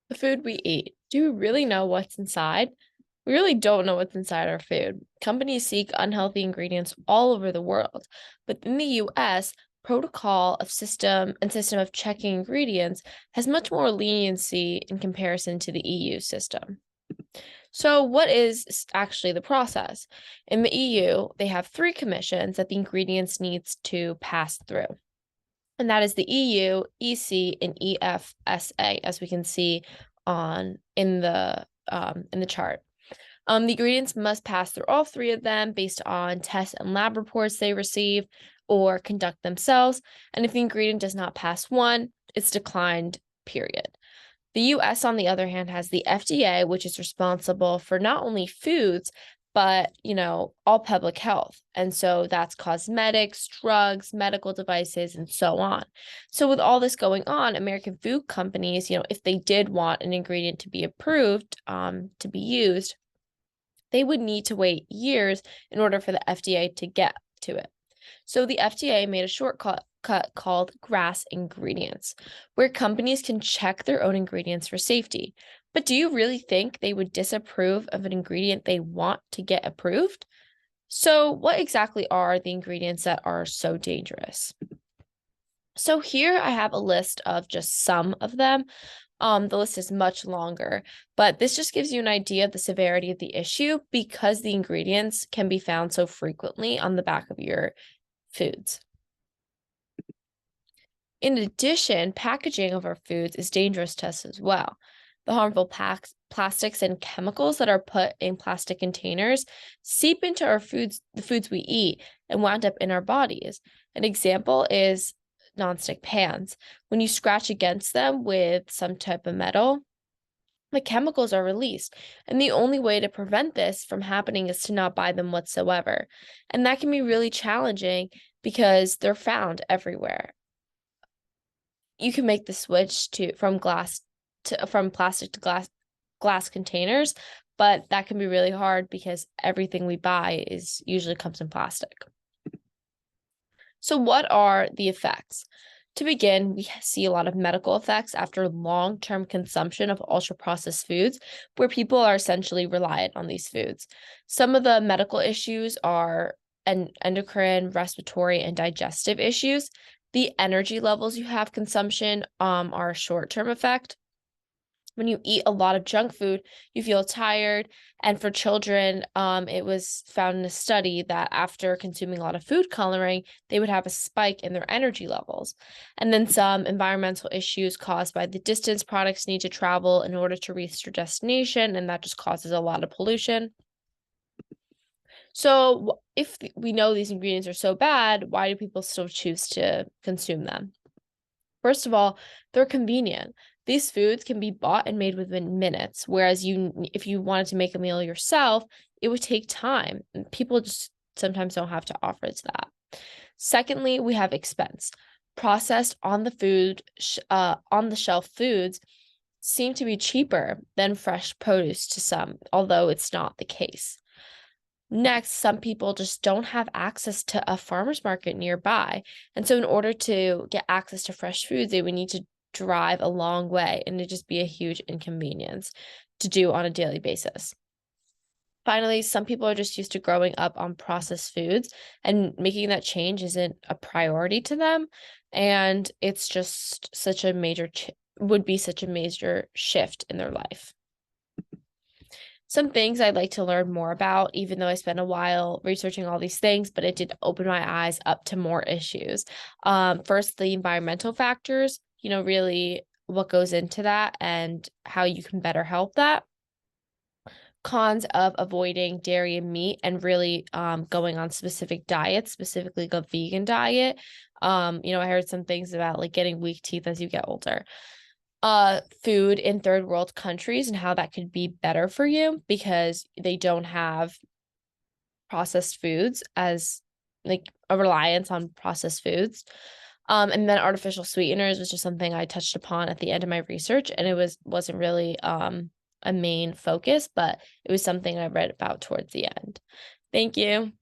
The food we eat. Do we really know what's inside? We really don't know what's inside our food. Companies seek unhealthy ingredients all over the world, but in the US, protocol of system of checking ingredients has much more leniency in comparison to the EU system. So, what is actually the process? In the EU, they have three commissions that the ingredients needs to pass through. And that is the EU, EC, and EFSA, as we can see on in the chart. The ingredients must pass through all three of them based on tests and lab reports they receive or conduct themselves. And if the ingredient does not pass one, it's declined, period. The US, on the other hand, has the FDA, which is responsible for not only foods, but, all public health. And so that's cosmetics, drugs, medical devices, and so on. So with all this going on, American food companies, if they did want an ingredient to be approved, to be used, they would need to wait years in order for the FDA to get to it. So the FDA made a shortcut called GRAS ingredients, where companies can check their own ingredients for safety. But do you really think they would disapprove of an ingredient they want to get approved? So what exactly are the ingredients that are so dangerous? So here I have a list of just some of them. The list is much longer, but this just gives you an idea of the severity of the issue because the ingredients can be found so frequently on the back of your foods. In addition, packaging of our foods is dangerous to us as well. The harmful plastics and chemicals that are put in plastic containers seep into our foods, the foods we eat, and wind up in our bodies. An example is nonstick pans. When you scratch against them with some type of metal, the chemicals are released. And the only way to prevent this from happening is to not buy them whatsoever. And that can be really challenging because they're found everywhere. You can make the switch from plastic to glass containers, but that can be really hard because everything we buy usually comes in plastic. So what are the effects? To begin, we see a lot of medical effects after long-term consumption of ultra-processed foods, where people are essentially reliant on these foods. Some of the medical issues are endocrine, respiratory, and digestive issues. The energy levels you have consumption are a short-term effect. When you eat a lot of junk food, you feel tired. And for children, it was found in a study that after consuming a lot of food coloring, they would have a spike in their energy levels. And then some environmental issues caused by the distance products need to travel in order to reach their destination, and that just causes a lot of pollution. So if we know these ingredients are so bad, why do people still choose to consume them? First of all, they're convenient. These foods can be bought and made within minutes, whereas if you wanted to make a meal yourself, it would take time. And people just sometimes don't have to offer to that. Secondly, we have expense. Processed on the shelf foods seem to be cheaper than fresh produce to some, although it's not the case. Next, some people just don't have access to a farmer's market nearby. And so in order to get access to fresh foods, they would need to drive a long way, and it'd just be a huge inconvenience to do on a daily basis. Finally, some people are just used to growing up on processed foods, and making that change isn't a priority to them. And it's just would be such a major shift in their life. Some things I'd like to learn more about, even though I spent a while researching all these things, but it did open my eyes up to more issues. First, the environmental factors, really what goes into that and how you can better help that. Cons of avoiding dairy and meat and really going on specific diets, specifically the vegan diet. I heard some things about like getting weak teeth as you get older. Food in third world countries and how that could be better for you because they don't have processed foods as like a reliance on processed foods. And then artificial sweeteners was just something I touched upon at the end of my research, and it wasn't really a main focus, but it was something I read about towards the end. Thank you.